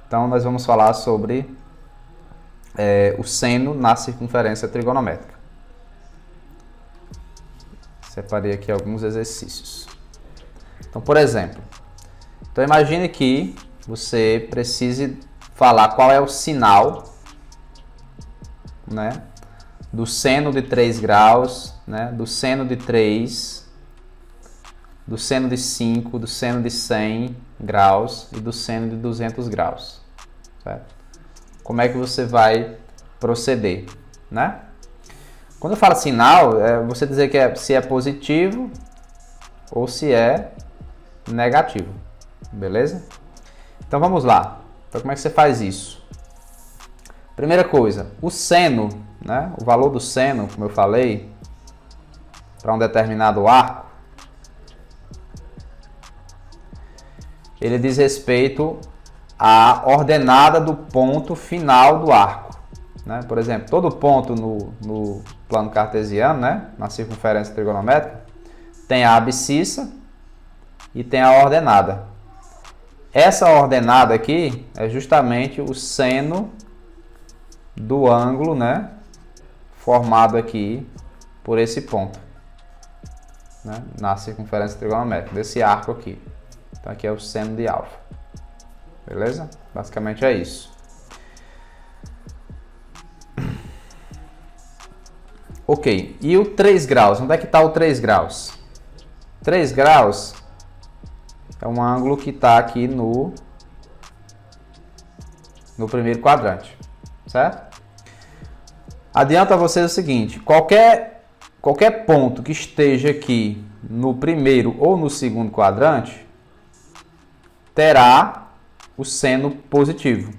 Então, nós vamos falar sobre o seno na circunferência trigonométrica. Separei aqui alguns exercícios. Então, por exemplo, imagine que você precise falar qual é o sinal, né, do seno de 3 graus, né, do seno de 3, do seno de 5, do seno de 100 graus e do seno de 200 graus. Certo? Como é que você vai proceder, né? Quando eu falo sinal, é você dizer que se é positivo ou se é negativo, beleza? Então vamos lá. Então como é que você faz isso? Primeira coisa, o seno, né? O valor do seno, como eu falei, para um determinado arco, ele diz respeito à ordenada do ponto final do arco, né? Por exemplo, todo ponto no plano cartesiano, né? Na circunferência trigonométrica, tem a abscissa e tem a ordenada. Essa ordenada aqui é justamente o seno do ângulo, né? Formado aqui por esse ponto, né? Na circunferência trigonométrica, desse arco aqui. Então aqui é o seno de alfa. Beleza? Basicamente é isso. Ok. E o 3 graus? Onde é que está o 3 graus? 3 graus é um ângulo que está aqui no primeiro quadrante. Certo? Adianta a vocês o seguinte. Qualquer ponto que esteja aqui no primeiro ou no segundo quadrante terá o seno positivo.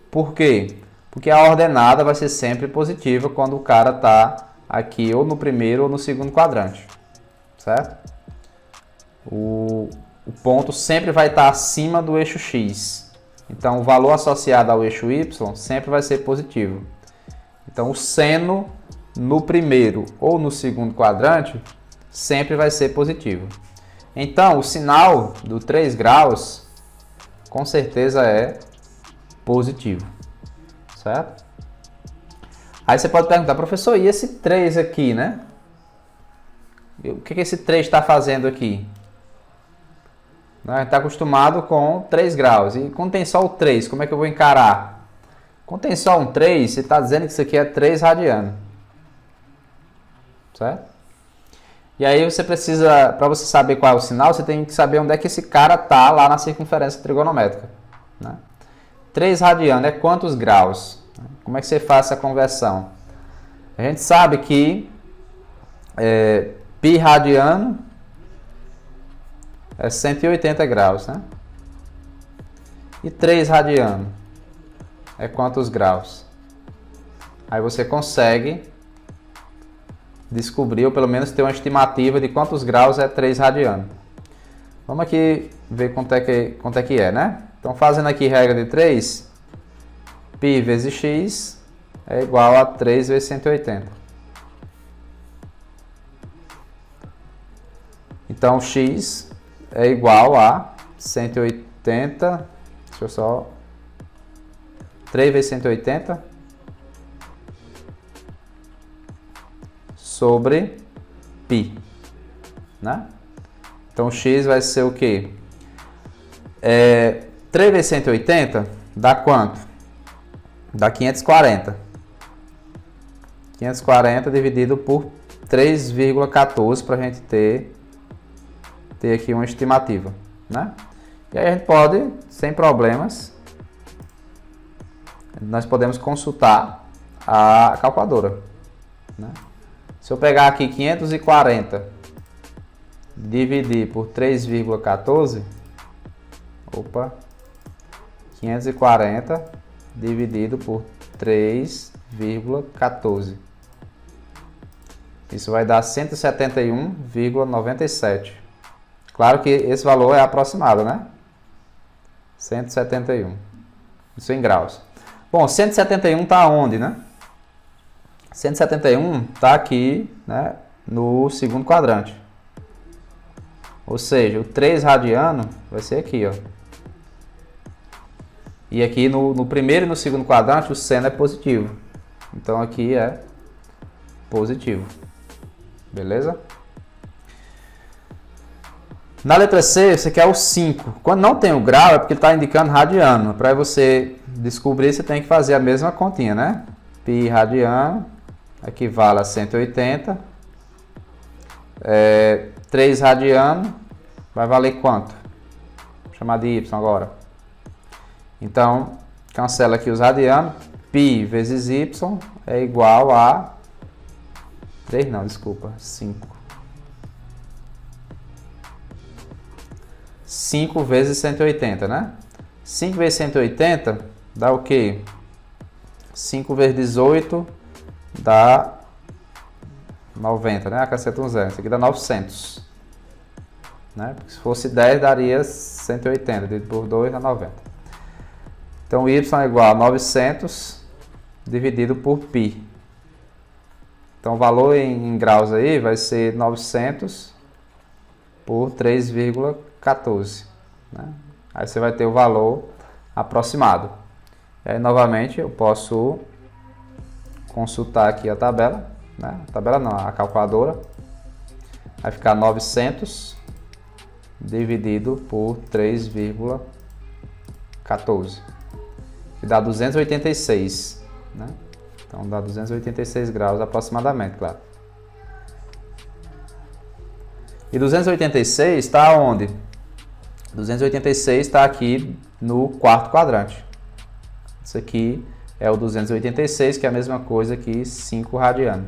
Por quê? Porque a ordenada vai ser sempre positiva quando o cara está aqui ou no primeiro ou no segundo quadrante. Certo? O ponto sempre vai estar acima do eixo X. Então, o valor associado ao eixo Y sempre vai ser positivo. Então, o seno no primeiro ou no segundo quadrante sempre vai ser positivo. Então, o sinal do 3 graus com certeza é positivo, certo? Aí você pode perguntar, professor, e esse 3 aqui, né? O que esse 3 está fazendo aqui? A gente está acostumado com 3 graus. E quando tem só o 3, como é que eu vou encarar? Quando tem só um 3, você está dizendo que isso aqui é 3 radiano. Certo? E aí você precisa, para você saber qual é o sinal, você tem que saber onde é que esse cara está lá na circunferência trigonométrica. Né? 3 radiano é quantos graus? Como é que você faz essa conversão? A gente sabe que π radiano é 180 graus, né? E 3 radiano é quantos graus? Aí você consegue descobrir, ou pelo menos ter uma estimativa de quantos graus é 3 radiano. Vamos aqui ver quanto é que é, né? Então, fazendo aqui regra de 3, π vezes x é igual a 3 vezes 180. Então, x é igual a 180, deixa eu só, 3 vezes 180 sobre π, né? Então, x vai ser o quê? 3 vezes 180 dá quanto? Dá 540. 540 dividido por 3,14 para a gente ter aqui uma estimativa, né? E aí a gente pode, sem problemas, nós podemos consultar a calculadora, né? Se eu pegar aqui 540 dividir por 3,14, 540 dividido por 3,14. Isso vai dar 171,97. Claro que esse valor é aproximado, né? 171. Isso em graus. Bom, 171 está onde, né? 171 está aqui, né, no segundo quadrante. Ou seja, o 3 radiano vai ser aqui, ó. E aqui no primeiro e no segundo quadrante o seno é positivo. Então aqui é positivo. Beleza? Na letra C, você quer o 5. Quando não tem o grau, é porque ele está indicando radiano. Para você descobrir, você tem que fazer a mesma continha, né? Π radiano equivale a 180. 3 radiano vai valer quanto? Vou chamar de y agora. Então, cancela aqui os radianos. Π vezes y é igual a 3 não, desculpa, 5. 5 vezes 180, né? 5 vezes 180 dá o quê? 5 vezes 18 dá 90, né? Acrescenta um zero. Isso aqui dá 900. Né? Porque se fosse 10 daria 180, dividido por 2 dá 90. Então y é igual a 900 dividido por π. Então o valor em graus aí vai ser 900 por 3,14. Né? Aí você vai ter o valor aproximado. E aí novamente eu posso consultar aqui a tabela. Né? A tabela não, a calculadora. Vai ficar 900 dividido por 3,14. Que dá 286. Né? Então dá 286 graus aproximadamente, claro. E 286 está onde? 286 está aqui no quarto quadrante. Isso aqui é o 286, que é a mesma coisa que 5 radiano.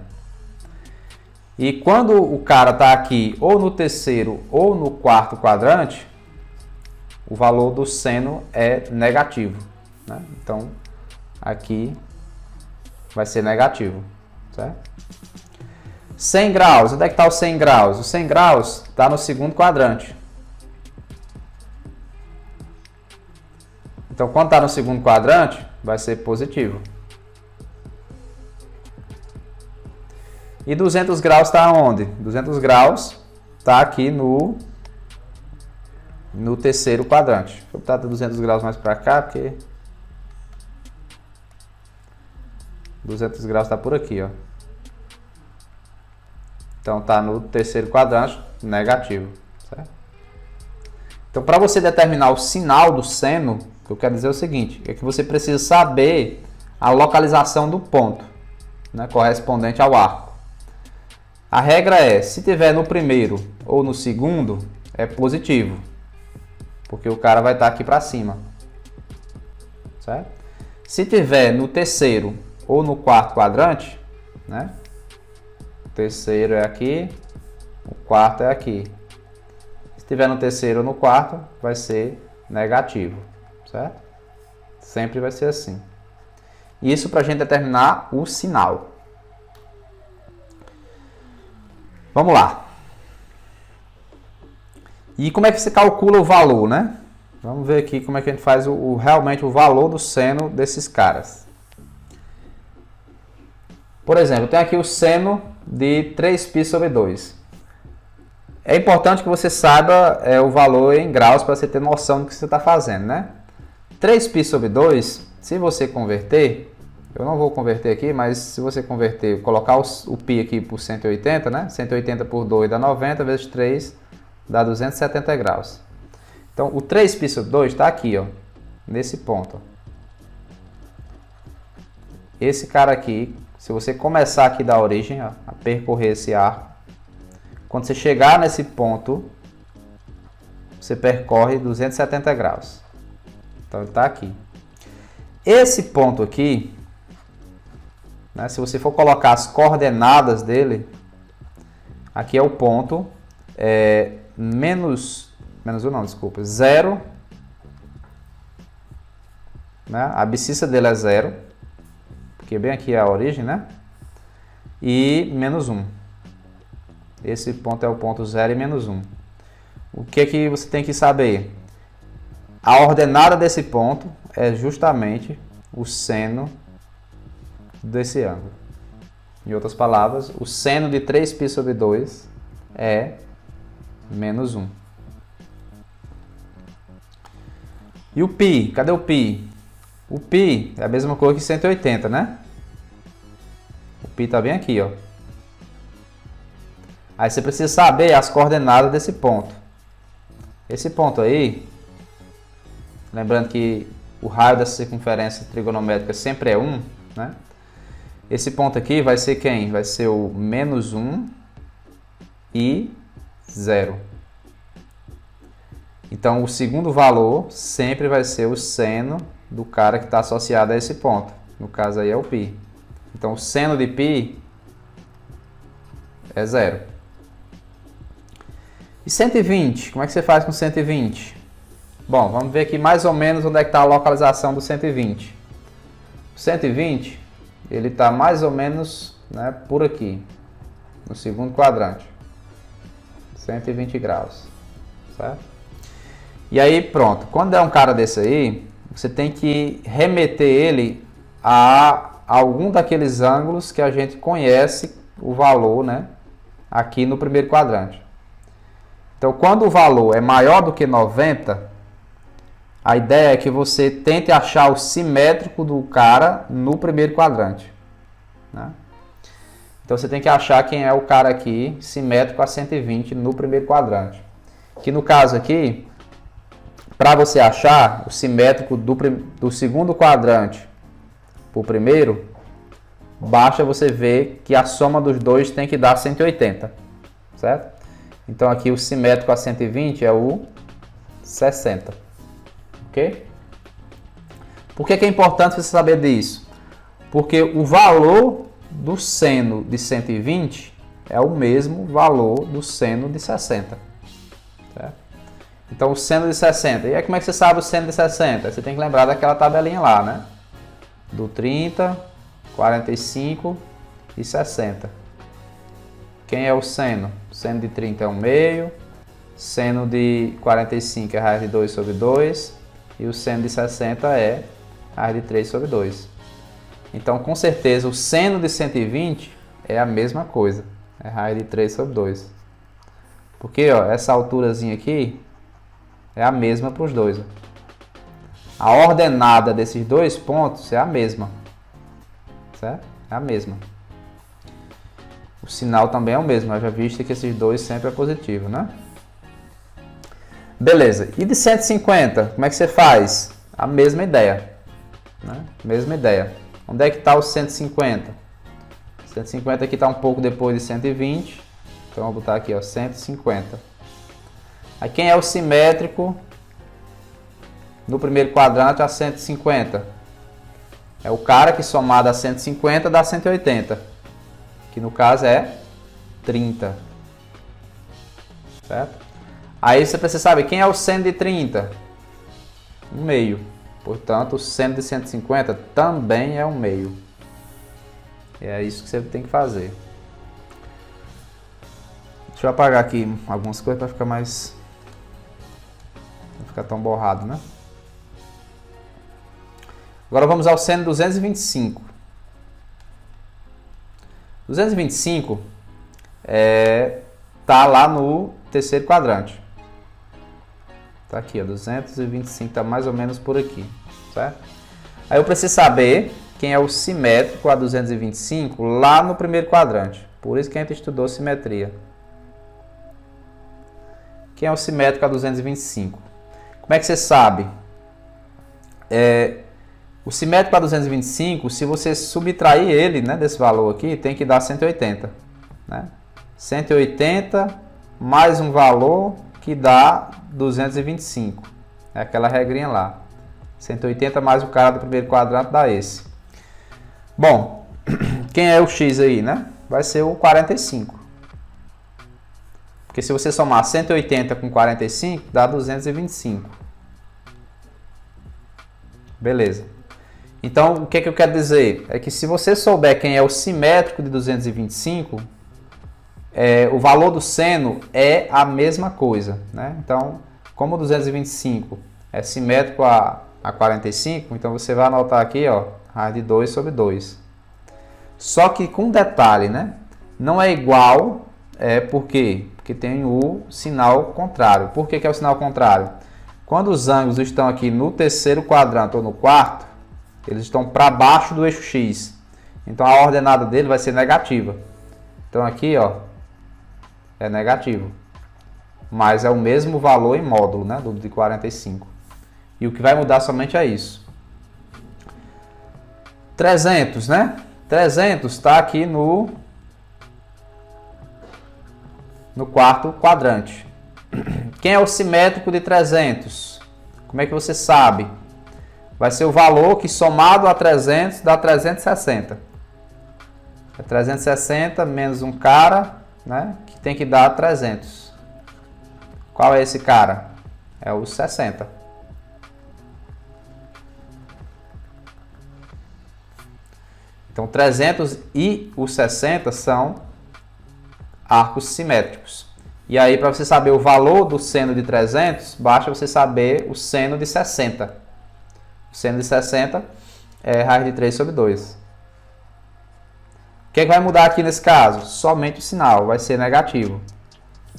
E quando o cara está aqui ou no terceiro ou no quarto quadrante, o valor do seno é negativo. Né? Então, aqui vai ser negativo. Certo? 100 graus. Onde é que está o 100 graus? O 100 graus está no segundo quadrante. Então, quando está no segundo quadrante, vai ser positivo. E 200 graus está onde? 200 graus está aqui no terceiro quadrante. Deixa eu botar 200 graus mais para cá, porque 200 graus está por aqui, ó. Então está no terceiro quadrante, negativo. Certo? Então, para você determinar o sinal do seno, o que eu quero dizer é o seguinte, é que você precisa saber a localização do ponto, né, correspondente ao arco. A regra é, se tiver no primeiro ou no segundo, é positivo, porque o cara vai estar aqui para cima. Certo? Se tiver no terceiro ou no quarto quadrante, né? O terceiro é aqui, o quarto é aqui. Se tiver no terceiro ou no quarto, vai ser negativo. Certo? Sempre vai ser assim. Isso para a gente determinar o sinal. Vamos lá. E como é que você calcula o valor, né? Vamos ver aqui como é que a gente faz realmente o valor do seno desses caras. Por exemplo, tem aqui o seno de 3π sobre 2. É importante que você saiba o valor em graus para você ter noção do que você está fazendo, né? 3π sobre 2, se você converter, eu não vou converter aqui, mas se você converter, colocar o π aqui por 180, né? 180 por 2 dá 90, vezes 3 dá 270 graus. Então, o 3π sobre 2 está aqui, ó, nesse ponto. Esse cara aqui, se você começar aqui da origem, ó, a percorrer esse arco, quando você chegar nesse ponto, você percorre 270 graus. Então, ele está aqui. Esse ponto aqui, né, se você for colocar as coordenadas dele, aqui é o ponto, zero, né, a abscissa dele é 0, porque bem aqui é a origem, né, e menos 1. Esse ponto é o ponto 0 e menos 1. O que é que você tem que saber? A ordenada desse ponto é justamente o seno desse ângulo. Em outras palavras, o seno de 3π sobre 2 é menos 1. E o π? Cadê o π? O π é a mesma coisa que 180, né? O π está bem aqui, ó. Aí você precisa saber as coordenadas desse ponto. Esse ponto aí, lembrando que o raio dessa circunferência trigonométrica sempre é 1, né? Esse ponto aqui vai ser quem? Vai ser o menos 1 e 0. Então, o segundo valor sempre vai ser o seno do cara que está associado a esse ponto. No caso aí é o π. Então, o seno de π é 0. E 120? Como é que você faz com 120? Bom, vamos ver aqui mais ou menos onde é que está a localização do 120. O 120, ele está mais ou menos, né, por aqui, no segundo quadrante. 120 graus, certo? E aí, pronto. Quando é um cara desse aí, você tem que remeter ele a algum daqueles ângulos que a gente conhece o valor, né, aqui no primeiro quadrante. Então, quando o valor é maior do que 90, a ideia é que você tente achar o simétrico do cara no primeiro quadrante, né? Então, você tem que achar quem é o cara aqui simétrico a 120 no primeiro quadrante. Que no caso aqui, para você achar o simétrico do segundo quadrante para o primeiro, basta você ver que a soma dos dois tem que dar 180, certo? Então aqui o simétrico a 120 é o 60, ok? Por que é importante você saber disso? Porque o valor do seno de 120 é o mesmo valor do seno de 60, certo? Então o seno de 60, e aí como é que você sabe o seno de 60? Você tem que lembrar daquela tabelinha lá, né? Do 30, 45 e 60. Quem é o seno? O seno de 30 é 1 meio, seno de 45 é raiz de 2 sobre 2 e o seno de 60 é raiz de 3 sobre 2. Então, com certeza, o seno de 120 é a mesma coisa, é raiz de 3 sobre 2. Porque ó, essa alturazinha aqui é a mesma para os dois. Ó. A ordenada desses dois pontos é a mesma, certo? É a mesma. O sinal também é o mesmo, haja vista que esses dois sempre é positivo, né? Beleza. E de 150, como é que você faz? A mesma ideia, né? Mesma ideia. Onde é que está o 150? 150 aqui está um pouco depois de 120. Então, eu vou botar aqui, ó, 150. Aí, quem é o simétrico no primeiro quadrante a 150? É o cara que somado a 150 dá 180. Que no caso é 30, certo? Aí você precisa saber quem é o seno de 30? 1 meio. Portanto, o seno de 150 também é 1 meio. E é isso que você tem que fazer. Deixa eu apagar aqui algumas coisas para ficar mais... não ficar tão borrado, né? Agora vamos ao seno 225. 225 tá lá no terceiro quadrante. Tá aqui, ó, 225 tá mais ou menos por aqui, certo? Aí eu preciso saber quem é o simétrico a 225 lá no primeiro quadrante. Por isso que a gente estudou simetria. Quem é o simétrico a 225? Como é que você sabe? O simétrico a 225, se você subtrair ele, né, desse valor aqui, tem que dar 180. Né? 180 mais um valor que dá 225. É aquela regrinha lá. 180 mais o cara do primeiro quadrante dá esse. Bom, quem é o x aí, né? Vai ser o 45. Porque se você somar 180 com 45, dá 225. Beleza. Então, o que eu quero dizer? É que se você souber quem é o simétrico de 225, o valor do seno é a mesma coisa, né? Então, como 225 é simétrico a 45, então você vai anotar aqui, ó, raiz de 2 sobre 2. Só que com detalhe, né? Não é igual, por quê? Porque tem o sinal contrário. Por que é o sinal contrário? Quando os ângulos estão aqui no terceiro quadrante ou no quarto, eles estão para baixo do eixo X. Então a ordenada dele vai ser negativa. Então aqui, ó, é negativo. Mas é o mesmo valor em módulo, né, do de 45. E o que vai mudar somente é isso. 300, né? 300 está aqui no quarto quadrante. Quem é o simétrico de 300? Como é que você sabe? Vai ser o valor que somado a 300 dá 360. É 360 menos um cara, né, que tem que dar 300. Qual é esse cara? É o 60. Então 300 e o 60 são arcos simétricos. E aí, para você saber o valor do seno de 300, basta você saber o seno de 60. O seno de 60 é raiz de 3 sobre 2. O que é que vai mudar aqui nesse caso? Somente o sinal, vai ser negativo.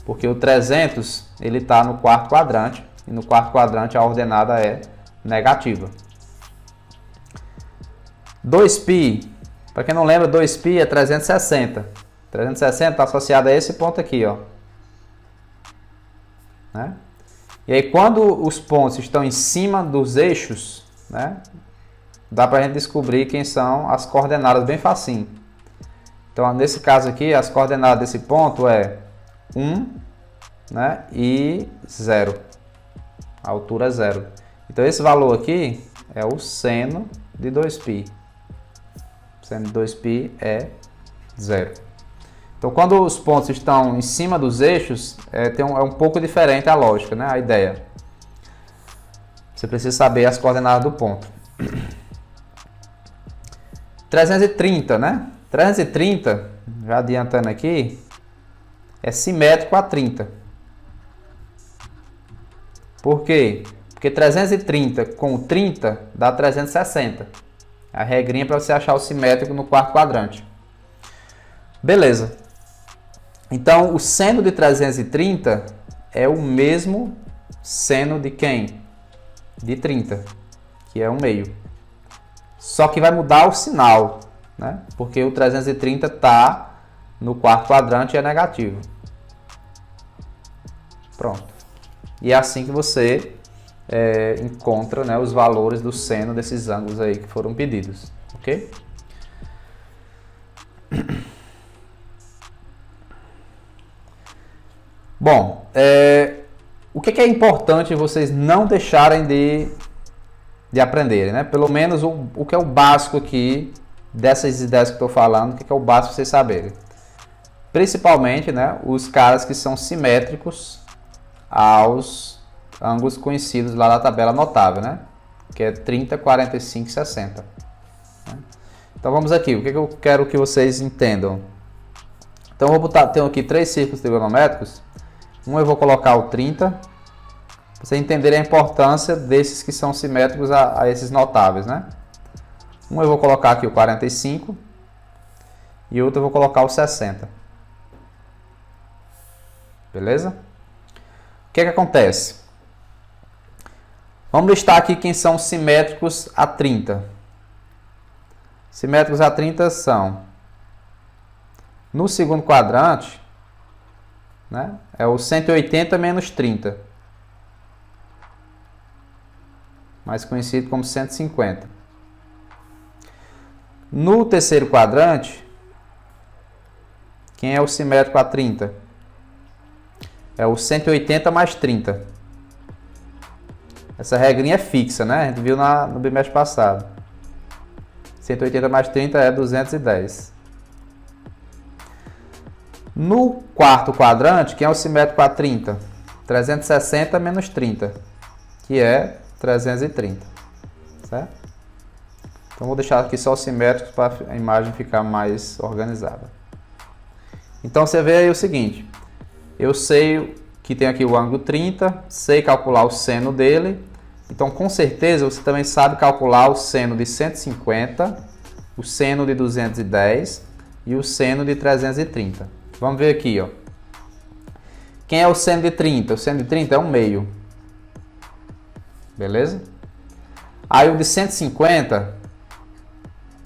Porque o 300 ele está no quarto quadrante, e no quarto quadrante a ordenada é negativa. 2π, para quem não lembra, 2π é 360. 360 está associado a esse ponto aqui, ó. Né? E aí, quando os pontos estão em cima dos eixos, né, dá para a gente descobrir quem são as coordenadas bem facinho. Então, nesse caso aqui, as coordenadas desse ponto é 1, né, e 0. A altura é 0. Então, esse valor aqui é o seno de 2π. O seno de 2π é 0. Então, quando os pontos estão em cima dos eixos, é um pouco diferente a lógica, né? A ideia. Você precisa saber as coordenadas do ponto. 330, né? 330, já adiantando aqui, é simétrico a 30. Por quê? Porque 330 com 30 dá 360. A regrinha para você achar o simétrico no quarto quadrante. Beleza. Então, o seno de 330 é o mesmo seno de quem? De 30, que é 1/2. Só que vai mudar o sinal, né? Porque o 330 está no quarto quadrante e é negativo. Pronto. E é assim que você encontra, né, os valores do seno desses ângulos aí que foram pedidos. Ok? Bom, o que é importante vocês não deixarem de aprenderem, né? Pelo menos o que é o básico aqui dessas ideias que estou falando, o que é o básico para vocês saberem. Principalmente, né, os caras que são simétricos aos ângulos conhecidos lá da tabela notável, né? Que é 30, 45 e 60. Né? Então vamos aqui, o que eu quero que vocês entendam? Então eu vou botar, tenho aqui 3 círculos trigonométricos. Um eu vou colocar o 30, para vocês entenderem a importância desses que são simétricos a esses notáveis, né? Um eu vou colocar aqui o 45 e outro eu vou colocar o 60. Beleza? O que acontece? Vamos listar aqui quem são simétricos a 30. Simétricos a 30 são, no segundo quadrante, né, é o 180 menos 30, mais conhecido como 150. No terceiro quadrante, quem é o simétrico a 30? É o 180 mais 30. Essa regrinha é fixa, né? A gente viu no bimestre passado. 180 mais 30 é 210. No quarto quadrante, quem é o simétrico a 30? 360 menos 30, que é 330. Certo? Então, vou deixar aqui só os simétricos para a imagem ficar mais organizada. Então, você vê aí o seguinte. Eu sei que tem aqui o ângulo 30, sei calcular o seno dele. Então, com certeza, você também sabe calcular o seno de 150, o seno de 210 e o seno de 330. Vamos ver aqui, ó. Quem é o seno de 30? O seno de 30 é 1/2. Beleza? Aí o de 150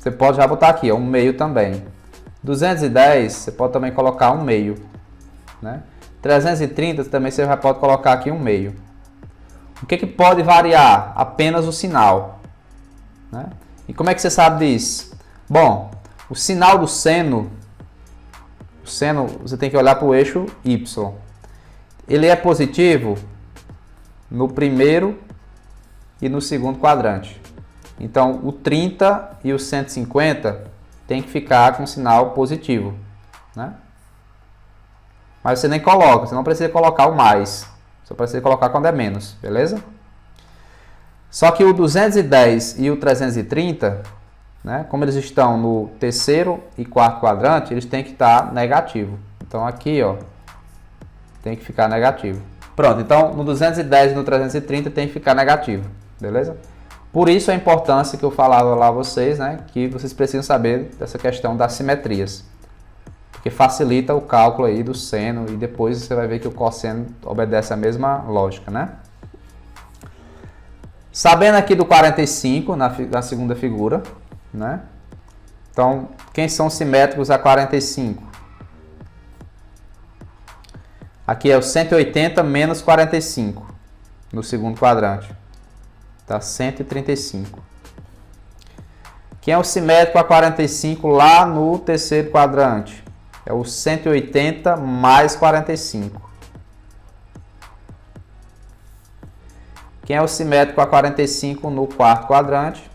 você pode já botar aqui, ó, 1 meio também. 210, você pode também colocar 1 meio, né? 330 também você já pode colocar aqui 1 meio. O que pode variar? Apenas o sinal, né? E como é que você sabe disso? Bom, o sinal do seno, você tem que olhar para o eixo Y. Ele é positivo no primeiro e no segundo quadrante. Então, o 30 e o 150 tem que ficar com sinal positivo, né? Mas você nem coloca, você não precisa colocar o mais. Só precisa colocar quando é menos, beleza? Só que o 210 e o 330, né, como eles estão no terceiro e quarto quadrante, eles têm que estar negativo. Então aqui, ó, tem que ficar negativo. Pronto, então no 210 e no 330 tem que ficar negativo, beleza? Por isso a importância que eu falava lá a vocês, né, que vocês precisam saber dessa questão das simetrias. Porque facilita o cálculo aí do seno e depois você vai ver que o cosseno obedece a mesma lógica, né? Sabendo aqui do 45 na segunda figura, né? Então, quem são simétricos a 45? Aqui é o 180 menos 45 no segundo quadrante. Dá 135. Quem é o simétrico a 45 lá no terceiro quadrante? É o 180 mais 45. Quem é o simétrico a 45 no quarto quadrante?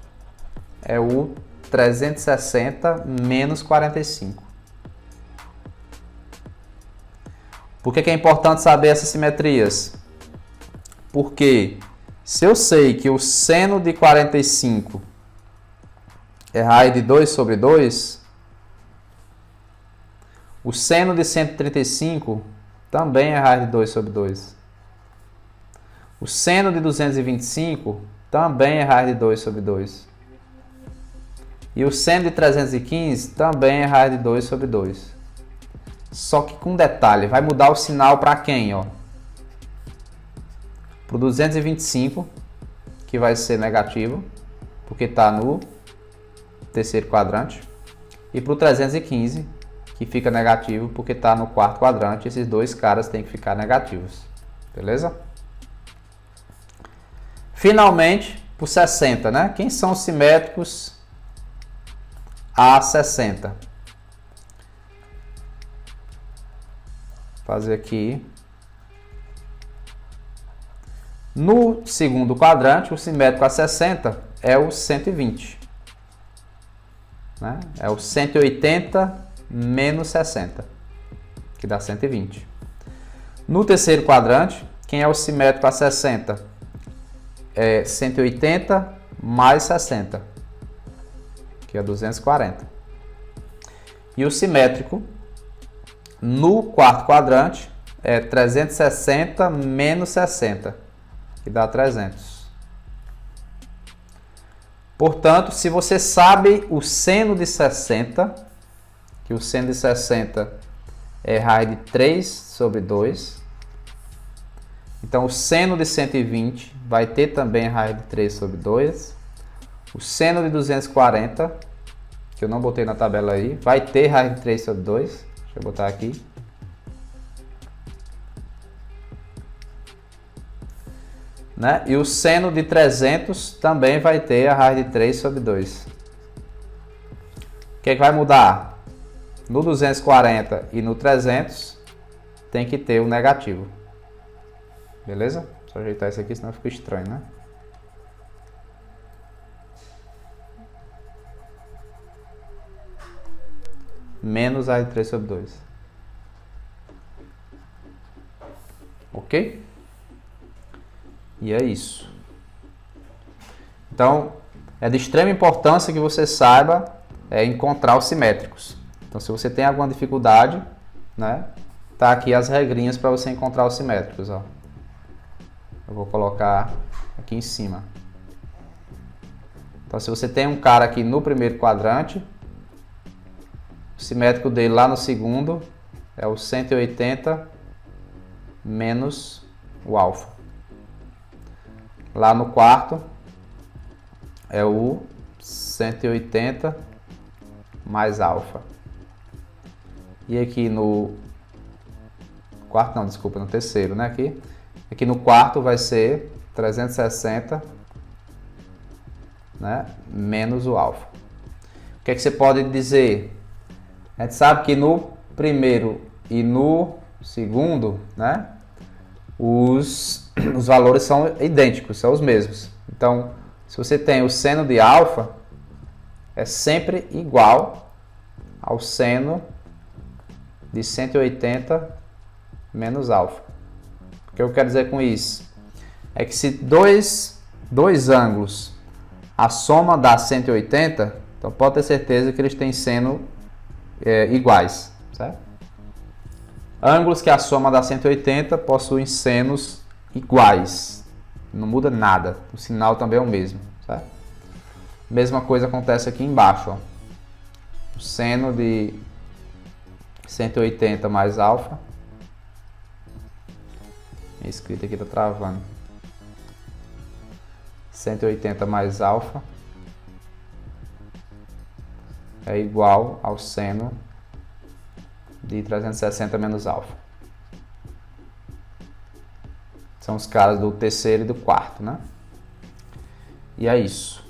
É o 360 menos 45. Por que é importante saber essas simetrias? Porque se eu sei que o seno de 45 é raiz de 2 sobre 2, o seno de 135 também é raiz de 2 sobre 2. O seno de 225 também é raiz de 2 sobre 2. E o seno de 315 também é raiz de 2 sobre 2. Só que com detalhe, vai mudar o sinal para quem? Para o 225, que vai ser negativo, porque está no terceiro quadrante. E para o 315, que fica negativo, porque está no quarto quadrante. Esses dois caras têm que ficar negativos. Beleza? Finalmente, por 60, né? Quem são os simétricos a 60? Vou fazer aqui. No segundo quadrante, o simétrico a 60 é o 120. Né? É o 180 menos 60, que dá 120. No terceiro quadrante, quem é o simétrico a 60? É 180 mais 60, que é 240. E o simétrico no quarto quadrante é 360 menos 60, que dá 300. Portanto, se você sabe o seno de 60, que o seno de 60 é raiz de 3 sobre 2, então o seno de 120 vai ter também raiz de 3 sobre 2. O seno de 240, que eu não botei na tabela aí, vai ter raiz de 3 sobre 2. Deixa eu botar aqui. Né? E o seno de 300 também vai ter a raiz de 3 sobre 2. O que é que vai mudar? No 240 e no 300 tem que ter o negativo. Beleza? Só ajeitar isso aqui, senão fica estranho, né? Menos a de 3 sobre 2. Ok? E é isso. Então, é de extrema importância que você saiba encontrar os simétricos. Então, se você tem alguma dificuldade, né, tá aqui as regrinhas para você encontrar os simétricos, ó. Eu vou colocar aqui em cima. Então, se você tem um cara aqui no primeiro quadrante, o simétrico dele lá no segundo é o 180 menos o alfa. Lá no quarto é o 180 mais alfa. E aqui no quarto, não, desculpa, no terceiro, né? Aqui no quarto vai ser 360, né? Menos o alfa. O que é que você pode dizer? A gente sabe que no primeiro e no segundo, né? Os valores são idênticos, são os mesmos. Então, se você tem o seno de alfa, é sempre igual ao seno de 180 menos alfa. O que eu quero dizer com isso? É que se dois ângulos, a soma dá 180, então pode ter certeza que eles têm seno iguais, certo? Ângulos que a soma dá 180 possuem senos iguais. Não muda nada. O sinal também é o mesmo, certo? Mesma coisa acontece aqui embaixo, ó. O seno de 180 mais alfa. A escrita aqui está travando. 180 mais alfa é igual ao seno de 360 menos alfa. São os caras do terceiro e do quarto, né? E é isso.